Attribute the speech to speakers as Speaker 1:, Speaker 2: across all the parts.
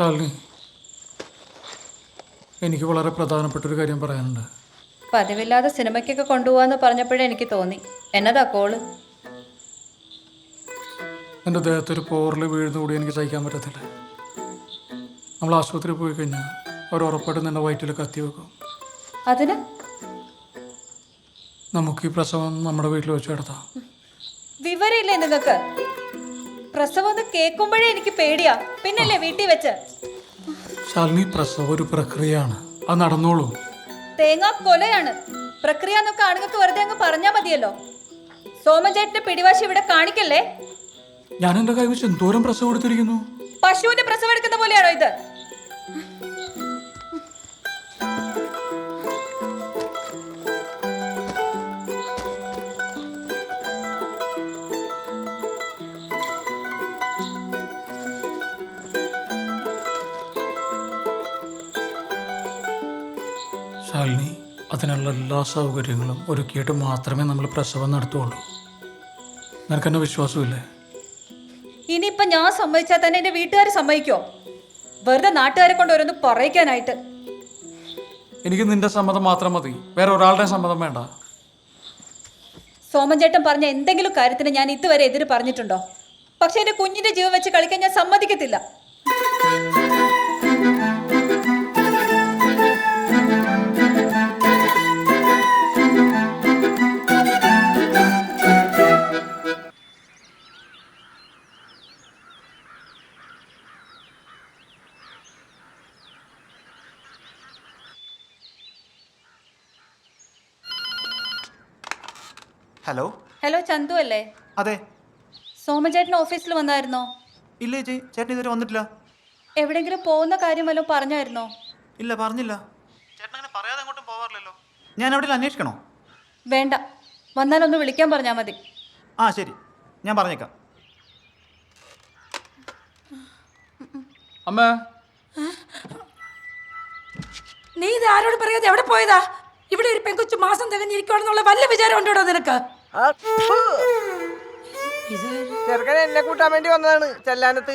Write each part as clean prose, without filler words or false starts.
Speaker 1: ശാലിനി, എനിക്ക് വളരെ പ്രധാനപ്പെട്ടൊരു കാര്യം പറയാനുണ്ട്.
Speaker 2: പതിവില്ലാതെ സിനിമയ്ക്കൊക്കെ കൊണ്ടുപോകാന്ന് പറഞ്ഞപ്പോഴേ എനിക്ക് തോന്നി. എന്നതാ കോള്?
Speaker 1: എൻ്റെ ദേഹത്തൊരു പോറിൽ വീഴുന്നുകൂടി എനിക്ക് സഹിക്കാൻ പറ്റത്തില്ല. നമ്മൾ ആശുപത്രിയിൽ പോയി കഴിഞ്ഞാൽ അവർ ഉറപ്പായിട്ടും നിന്റെ വയറ്റിൽ കത്തി വെക്കും.
Speaker 2: അതിന്
Speaker 1: നമുക്ക് ഈ പ്രസവം നമ്മുടെ വീട്ടിൽ വെച്ച് നടത്താം.
Speaker 2: വിവരമില്ലേ നിങ്ങൾക്ക്? പ്രസവം ഒന്ന് കേൾക്കുമ്പോഴേ എനിക്ക് പേടിയാ, പിന്നല്ലേ വീട്ടിൽ വെച്ച്.
Speaker 1: ശാലിനി, പ്രസവം ഒരു പ്രക്രിയയാണ്, അത് നടന്നോളൂ.
Speaker 2: തേങ്ങാ കൊലയാണ് പ്രക്രിയ എന്നൊക്കെ ആണുങ്ങൾക്ക് വെറുതെ അങ്ങ് പറഞ്ഞാൽ മതിയല്ലോ. സോമൻ ചേട്ടന്റെ പിടിവാശി ഇവിടെ കാണിക്കല്ലേ.
Speaker 1: ഞാൻ എൻ്റെ കൈ വെച്ച് എന്തോരം പ്രസവം എടുത്തിരിക്കുന്നു.
Speaker 2: പശുവിന്റെ പ്രസവം എടുക്കുന്ന പോലെയാണോ ഇത്?
Speaker 1: ശാലിനി, അതിനുള്ള എല്ലാ സൗകര്യങ്ങളും ഒരുക്കിയിട്ട് മാത്രമേ നമ്മൾ പ്രസവം നടത്തുകയുള്ളൂ. നിനക്കെന്നെ വിശ്വാസമില്ലേ?
Speaker 2: ഇനിയിപ്പൊ ഞാൻ സമ്മതിച്ചാൽ തന്നെ എന്റെ വീട്ടുകാർ സമ്മതിക്കോ? വെറുതെ നാട്ടുകാരെ കൊണ്ട് ഓരോന്ന് പറയിക്കാനായിട്ട്.
Speaker 1: എനിക്ക് നിന്റെ സമ്മതം മാത്രം മതി, വേറെ ഒരാളുടെ സമ്മതം വേണ്ട.
Speaker 2: സോമൻ ചേട്ടൻ പറഞ്ഞ എന്തെങ്കിലും കാര്യത്തിന് ഞാൻ ഇതുവരെ എതിര് പറഞ്ഞിട്ടുണ്ടോ? പക്ഷെ എന്റെ കുഞ്ഞിന്റെ ജീവൻ വെച്ച് കളിക്കാൻ ഞാൻ സമ്മതിക്കത്തില്ല.
Speaker 3: ഹലോ
Speaker 2: ഹലോ, ചന്തു അല്ലേ?
Speaker 3: അതെ.
Speaker 2: സോമൻ ചേട്ടൻ ഓഫീസിൽ വന്നായിരുന്നോ?
Speaker 3: ഇല്ല ചേച്ചി, ചേട്ടൻ ഇതുവരെ വന്നിട്ടില്ല.
Speaker 2: എവിടെങ്കിലും പോകുന്ന കാര്യം വല്ലതും പറഞ്ഞായിരുന്നോ?
Speaker 3: ഇല്ല, പറഞ്ഞില്ല. ചേട്ടൻ അങ്ങനെ പറയാതെ അങ്ങോട്ടും പോവാറില്ലല്ലോ. ഞാൻ എവിടെയെങ്കിലും അന്വേഷിക്കണോ?
Speaker 2: വേണ്ട, വന്നാലൊന്ന് വിളിക്കാൻ പറഞ്ഞാൽ മതി.
Speaker 3: ആ ശരി, ഞാൻ പറഞ്ഞേക്കാം.
Speaker 1: അമ്മേ,
Speaker 4: നീ ഇത് ആരോട് പറയാതെ എവിടെ പോയതാ? ഇവിടെ ഒരു പെൺകൊച്ചു മാസം തികഞ്ഞിരിക്കുവാണെന്നുള്ള വല്ല വിചാരം ഉണ്ടോ നിനക്ക്?
Speaker 5: ചെറുക്കനെ എന്നെ കൂട്ടാൻ വേണ്ടി വന്നതാണ് ചെല്ലാനത്ത്.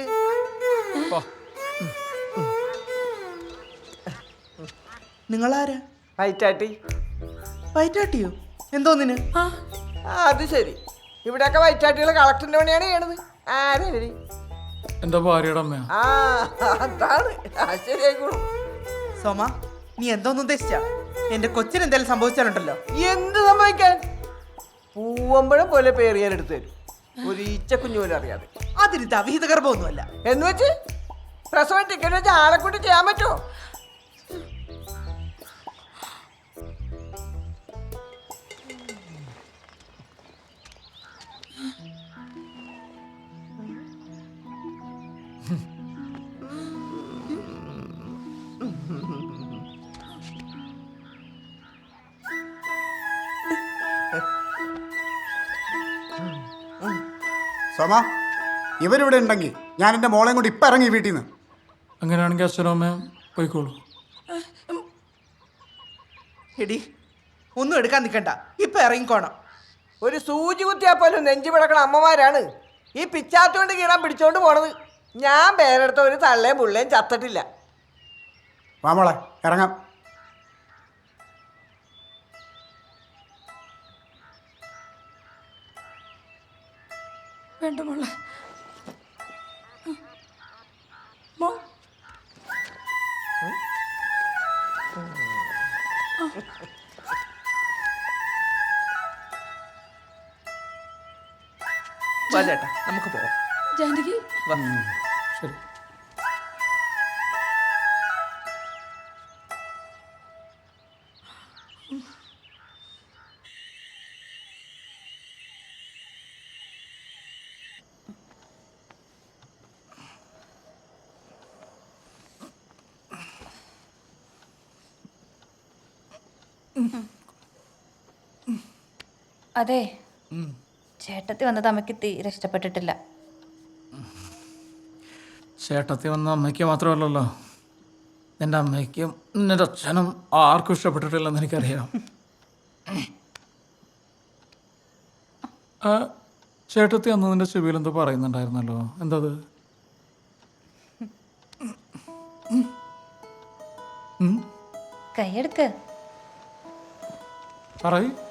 Speaker 3: നിങ്ങളാരാ?
Speaker 5: വൈറ്റാട്ടി.
Speaker 3: വയറ്റാട്ടിയോ? എന്തോന്നിന്?
Speaker 5: അത് ശരി, ഇവിടെയൊക്കെ വൈറ്റാട്ടികൾ കളക്ടറിന്റെ പണിയാണ് ചെയ്യണത്. ആരെ
Speaker 1: എൻ്റെ ഭാര്യയുടെ അമ്മയാ.
Speaker 5: ആ അതാണ്. ശരിയായിക്കോളും.
Speaker 6: സോമ, നീ എന്തോന്ന് ഉദ്ദേശിച്ച? എന്റെ കൊച്ചിന് എന്തെങ്കിലും സംഭവിച്ചാലുണ്ടല്ലോ.
Speaker 5: എന്ത് സംഭവിക്കാൻ? പൂവമ്പഴം പോലെ പേറിയാൻ എടുത്തു തരും, ഒരു ഈച്ചക്കുഞ്ഞു പോലും അറിയാതെ.
Speaker 6: അതിന് അവിഹിത ഗർഭമൊന്നുമല്ല.
Speaker 5: എന്ന് വെച്ച് പ്രസവം ടിക്കറ്റ് വെച്ച് ആളെ കൂട്ടി ചെയ്യാൻ പറ്റുമോ?
Speaker 7: സോമ, ഇവരിവിടെ ഉണ്ടെങ്കിൽ ഞാൻ എൻ്റെ മോളെയും കൊണ്ട് ഇപ്പം ഇറങ്ങി വീട്ടിൽ നിന്ന്.
Speaker 1: അങ്ങനെയാണെങ്കിൽ അച്ഛനും അമ്മയും പോയിക്കോളൂ.
Speaker 6: എടി, ഒന്നും എടുക്കാൻ നിൽക്കണ്ട, ഇപ്പൊ ഇറങ്ങിക്കോണം.
Speaker 5: ഒരു സൂചി കുത്തിയാ പോലും നെഞ്ചി പിടക്കണ അമ്മമാരാണ് ഈ പിച്ചാത്തോണ്ട് കീറാൻ പിടിച്ചോണ്ട് പോണത്. ഞാൻ പേരെടുത്ത ഒരു തള്ളയും പുള്ളയും ചത്തിട്ടില്ല.
Speaker 7: വാ മോളെ, ഇറങ്ങാം.
Speaker 4: വേണ്ട മോളെ.
Speaker 6: വാ ചേട്ടാ, നമുക്ക് പോവാം.
Speaker 4: ജാനകി,
Speaker 6: വാ.
Speaker 1: ശരി.
Speaker 2: അതെ, ചേട്ടത്തി വന്നത് അമ്മയ്ക്ക് തീരെ ഇഷ്ടപ്പെട്ടിട്ടില്ല.
Speaker 1: ചേട്ടത്തി വന്ന അമ്മയ്ക്ക് മാത്രമല്ലല്ലോ, നിൻ്റെ അമ്മയ്ക്കും നിൻ്റെ അച്ഛനും ആർക്കും ഇഷ്ടപ്പെട്ടിട്ടില്ലെന്ന് എനിക്കറിയാം. ചേട്ടത്തി അന്ന് നിൻ്റെ ചെവിയിൽ എന്തോ പറയുന്നുണ്ടായിരുന്നല്ലോ, എന്തത്?
Speaker 2: കൈയെടുക്ക്.
Speaker 1: പറയ്.